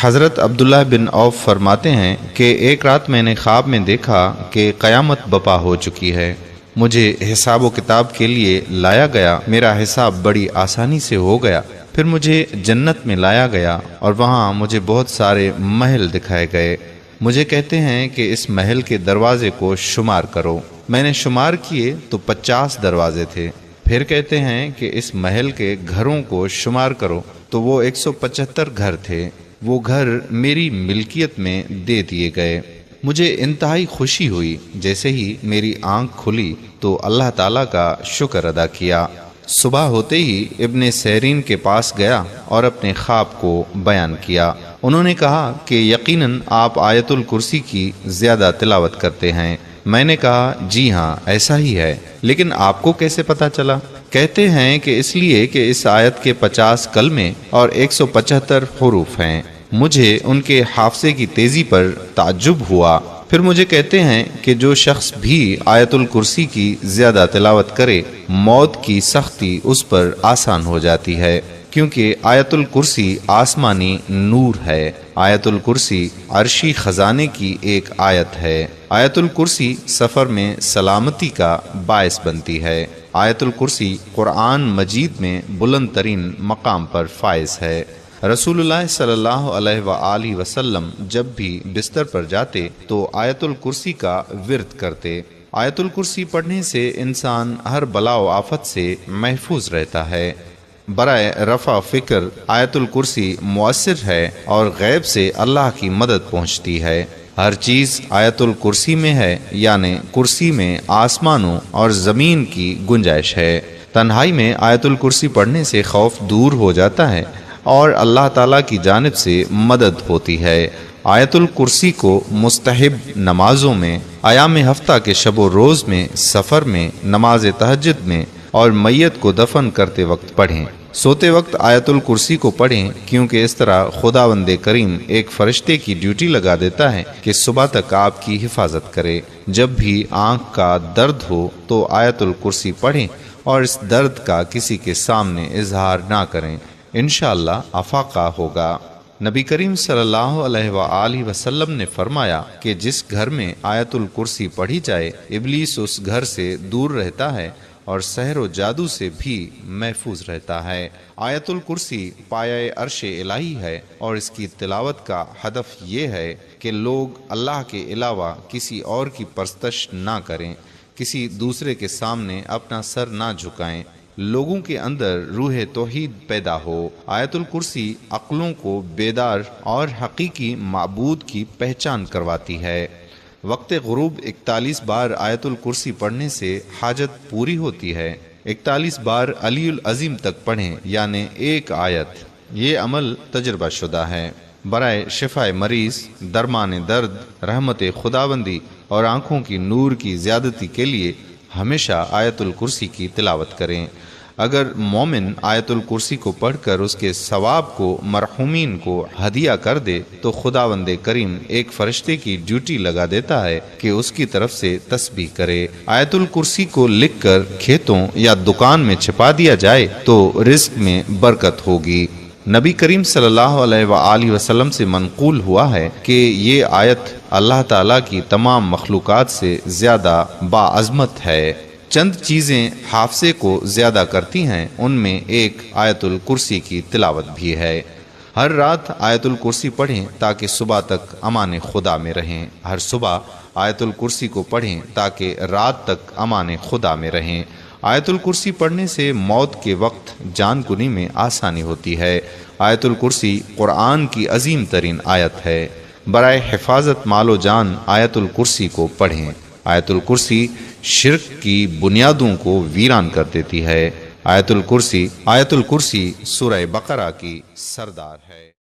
حضرت عبداللہ بن عوف فرماتے ہیں کہ ایک رات میں نے خواب میں دیکھا کہ قیامت بپا ہو چکی ہے۔ مجھے حساب و کتاب کے لیے لایا گیا، میرا حساب بڑی آسانی سے ہو گیا۔ پھر مجھے جنت میں لایا گیا اور وہاں مجھے بہت سارے محل دکھائے گئے۔ مجھے کہتے ہیں کہ اس محل کے دروازے کو شمار کرو۔ میں نے شمار کیے تو 50 دروازے تھے۔ پھر کہتے ہیں کہ اس محل کے گھروں کو شمار کرو تو وہ 175 گھر تھے۔ وہ گھر میری ملکیت میں دے دیے گئے۔ مجھے انتہائی خوشی ہوئی۔ جیسے ہی میری آنکھ کھلی تو اللہ تعالیٰ کا شکر ادا کیا۔ صبح ہوتے ہی ابن سیرین کے پاس گیا اور اپنے خواب کو بیان کیا۔ انہوں نے کہا کہ یقیناً آپ آیت الکرسی کی زیادہ تلاوت کرتے ہیں۔ میں نے کہا جی ہاں ایسا ہی ہے، لیکن آپ کو کیسے پتا چلا؟ کہتے ہیں کہ اس لیے کہ اس آیت کے 50 کلمے اور 175 حروف ہیں۔ مجھے ان کے حافظے کی تیزی پر تعجب ہوا۔ پھر مجھے کہتے ہیں کہ جو شخص بھی آیت الکرسی کی زیادہ تلاوت کرے، موت کی سختی اس پر آسان ہو جاتی ہے، کیونکہ آیت الکرسی آسمانی نور ہے۔ آیت الکرسی عرشی خزانے کی ایک آیت ہے۔ آیت الکرسی سفر میں سلامتی کا باعث بنتی ہے۔ آیت الکرسی قرآن مجید میں بلند ترین مقام پر فائز ہے۔ رسول اللہ صلی اللہ علیہ وآلہ وسلم جب بھی بستر پر جاتے تو آیت الکرسی کا ورد کرتے۔ آیت الکرسی پڑھنے سے انسان ہر بلا و آفت سے محفوظ رہتا ہے۔ برائے رفع فکر آیت الکرسی مؤثر ہے اور غیب سے اللہ کی مدد پہنچتی ہے۔ ہر چیز آیت الکرسی میں ہے، یعنی کرسی میں آسمانوں اور زمین کی گنجائش ہے۔ تنہائی میں آیت الکرسی پڑھنے سے خوف دور ہو جاتا ہے اور اللہ تعالیٰ کی جانب سے مدد ہوتی ہے۔ آیت الکرسی کو مستحب نمازوں میں، ایام ہفتہ کے شب و روز میں، سفر میں، نماز تہجد میں اور میت کو دفن کرتے وقت پڑھیں۔ سوتے وقت آیت الکرسی کو پڑھیں، کیونکہ اس طرح خداوند کریم ایک فرشتے کی ڈیوٹی لگا دیتا ہے کہ صبح تک آپ کی حفاظت کرے۔ جب بھی آنکھ کا درد ہو تو آیت الکرسی پڑھیں اور اس درد کا کسی کے سامنے اظہار نہ کریں، انشاءاللہ افاقہ ہوگا۔ نبی کریم صلی اللہ علیہ وآلہ وسلم نے فرمایا کہ جس گھر میں آیت الکرسی پڑھی جائے، ابلیس اس گھر سے دور رہتا ہے اور سحر و جادو سے بھی محفوظ رہتا ہے۔ آیت الکرسی پایہ عرش الہی ہے اور اس کی تلاوت کا ہدف یہ ہے کہ لوگ اللہ کے علاوہ کسی اور کی پرستش نہ کریں، کسی دوسرے کے سامنے اپنا سر نہ جھکائیں، لوگوں کے اندر روح توحید پیدا ہو۔ آیت الکرسی عقلوں کو بیدار اور حقیقی معبود کی پہچان کرواتی ہے۔ وقت غروب 41 بار آیت الکرسی پڑھنے سے حاجت پوری ہوتی ہے۔ 41 بار علی العظیم تک پڑھیں، یعنی ایک آیت۔ یہ عمل تجربہ شدہ ہے۔ برائے شفائے مریض، درمان درد، رحمت خداوندی اور آنکھوں کی نور کی زیادتی کے لیے ہمیشہ آیت الکرسی کی تلاوت کریں۔ اگر مومن آیت الکرسی کو پڑھ کر اس کے ثواب کو مرحومین کو ہدیہ کر دے تو خداوند کریم ایک فرشتے کی ڈیوٹی لگا دیتا ہے کہ اس کی طرف سے تسبیح کرے۔ آیت الکرسی کو لکھ کر کھیتوں یا دکان میں چھپا دیا جائے تو رزق میں برکت ہوگی۔ نبی کریم صلی اللہ علیہ وآلہ وسلم سے منقول ہوا ہے کہ یہ آیت اللہ تعالیٰ کی تمام مخلوقات سے زیادہ باعظمت ہے۔ چند چیزیں حافظے کو زیادہ کرتی ہیں، ان میں ایک آیت الکرسی کی تلاوت بھی ہے۔ ہر رات آیت الکرسی پڑھیں تاکہ صبح تک امان خدا میں رہیں۔ ہر صبح آیت الکرسی کو پڑھیں تاکہ رات تک امان خدا میں رہیں۔ آیت الکرسی پڑھنے سے موت کے وقت جان کنی میں آسانی ہوتی ہے۔ آیت الکرسی قرآن کی عظیم ترین آیت ہے۔ برائے حفاظت مال و جان آیت الکرسی کو پڑھیں۔ آیت الکرسی شرک کی بنیادوں کو ویران کر دیتی ہے۔ آیت الکرسی سورہ بقرہ کی سردار ہے۔